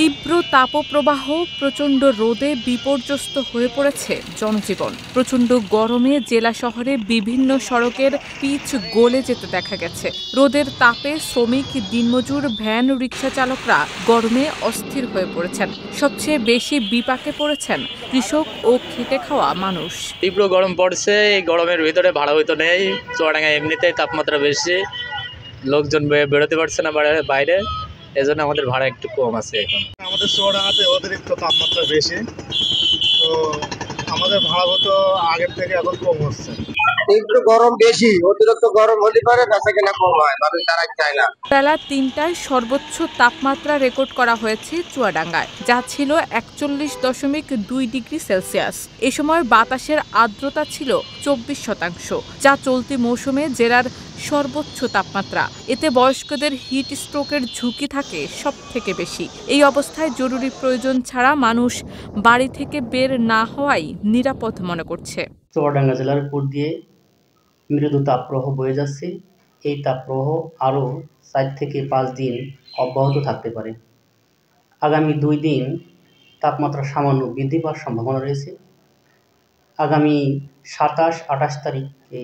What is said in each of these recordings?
তীব্র তাপপ্রবাহ, প্রচণ্ড রোদে বিপর্যস্ত হয়ে পড়েছে জনজীবন। প্রচণ্ড গরমে জেলা শহরে বিভিন্ন সড়কের পিচ গলে যেতে দেখা গেছে। রোদের তাপে শ্রমিক, দিনমজুর, ভ্যান, রিকশা চালকরা গরমে অস্থির হয়ে পড়েছেন। সবচেয়ে বেশি বিপাকে পড়েছেন কৃষক ও খেটে খাওয়া মানুষ। তীব্র গরম পড়ছে, এই গরমের ভিতরে ভাড়া হইতো নেই। চুয়াডাঙ্গায় এমনিতেই তাপমাত্রা বেশি, লোকজন বেরোতে পারছে না বাইরে, এজন্য আমাদের ভাড়া একটু কম আছে। এখন আমাদের চুয়াডাঙ্গাতে অতিরিক্ত তাপমাত্রা বেশি, তো আমাদের ভাড়া হতো আগের থেকে এখন কম হচ্ছে। তীব্র গরম বেশি, অতিরিক্ত গরম হলে পরে বেচাকেনা কম হয়, মানুষ দাঁড়াতে চায় না। বেলা ৩টায় সর্বোচ্চ তাপমাত্রা রেকর্ড করা হয়েছে চুয়াডাঙ্গায়, যা ছিল ৪১.২ ডিগ্রি সেলসিয়াস। এ সময় বাতাসের আর্দ্রতা ছিল ২৪%, যা চলতি মৌসুমে জেলার সর্বোচ্চ তাপমাত্রা। এতে বয়স্কদের হিট স্ট্রোকের ঝুঁকি থাকে সবথেকে বেশি। এই অবস্থায় জরুরি প্রয়োজন ছাড়া মানুষ বাড়ি থেকে বের না হওয়াই নিরাপদ মনে করছে। চুয়াডাঙ্গা জেলার উপর দিয়ে মৃদু তাপপ্রবাহ বয়ে যাচ্ছে। এই তাপপ্রবাহ আরও ৪ থেকে ৫ দিন অব্যাহত থাকতে পারে। আগামী ২ দিন তাপমাত্রা সামান্য বৃদ্ধি পাওয়ার সম্ভাবনা রয়েছে। আগামী ২৭-২৮ তারিখে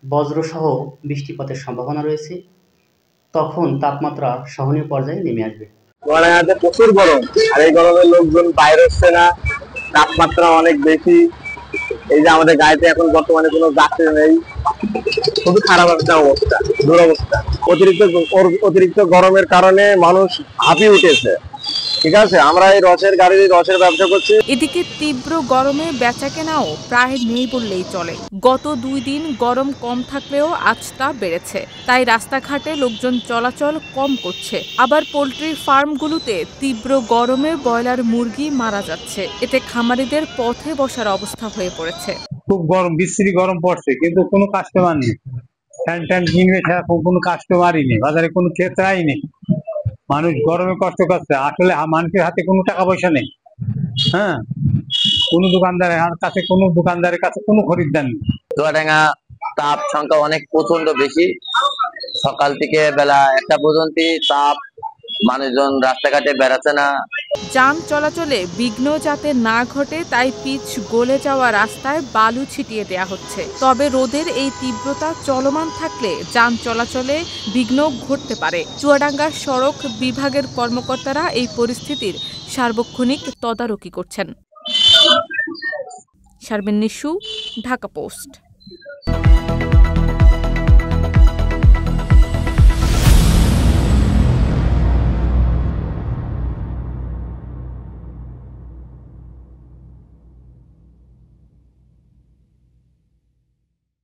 বজ্রসহ বৃষ্টিপাতের সম্ভাবনা রয়েছে। তখন তাপমাত্রা সহনীয় পর্যায়ে নেমে আসবে। চুয়াডাঙ্গাতে প্রচুর গরম, আর এই গরমে লোকজন বাইরে হচ্ছে না, তাপমাত্রা অনেক বেশি। এই যে আমাদের গাড়িতে এখন বর্তমানে কোনো যাত্রী নেই, খুবই খারাপ একটা অবস্থা, দুরবস্থা। অতিরিক্ত গরমের কারণে মানুষ হাঁপিয়ে উঠেছে। ঠিক আছে, আমরা এই রসের ব্যবসা করছি। এদিকে তীব্র গরমে বেচাকেনাও প্রায় নেই বললেই চলে। গত ২ দিন গরম কম থাকলেও আজ তা বেড়েছে, তাই রাস্তাঘাটে লোকজন চলাচল কম করছে। আবার পোল্ট্রি ফার্মগুলোতে তীব্র গরমে ব্রয়লার মুরগি মারা যাচ্ছে। এতে খামারিদের পথে বসার অবস্থা হয়ে পড়েছে। খুব গরম, বিশ্রী গরম পড়ছে, কিন্তু কোনো কাস্টমার নেই। ফ্যান কিনবে ছাড়া কোনো কাস্টমারই নেই, বাজারে কোনো ক্রেতাই নেই। মানুষ গরমে কষ্ট করছে। আসলে মানুষের হাতে কোনো টাকা পয়সা নেই। হ্যাঁ, কোনো দোকানদারের কাছে কোনো খরিদ্দার নেই। চুয়াডাঙ্গা তাপ সংখ্যা অনেক প্রচন্ড বেশি। সকাল থেকে বেলা ১টা পর্যন্ত তাপ, মানুষজন রাস্তাঘাটে বেড়াচ্ছে না। যান চলাচলে বিঘ্ন যাতে না ঘটে তাই পিচ গলে যাওয়া রাস্তায় বালু ছিটিয়ে দেয়া হচ্ছে। তবে রোদের এই তীব্রতা চলমান থাকলে যান চলাচলে বিঘ্ন ঘটতে পারে। চুয়াডাঙ্গার সড়ক বিভাগের কর্মকর্তারা এই পরিস্থিতির সার্বক্ষণিক তদারকি করছেন। শারমিন নিশু, ঢাকা পোস্ট।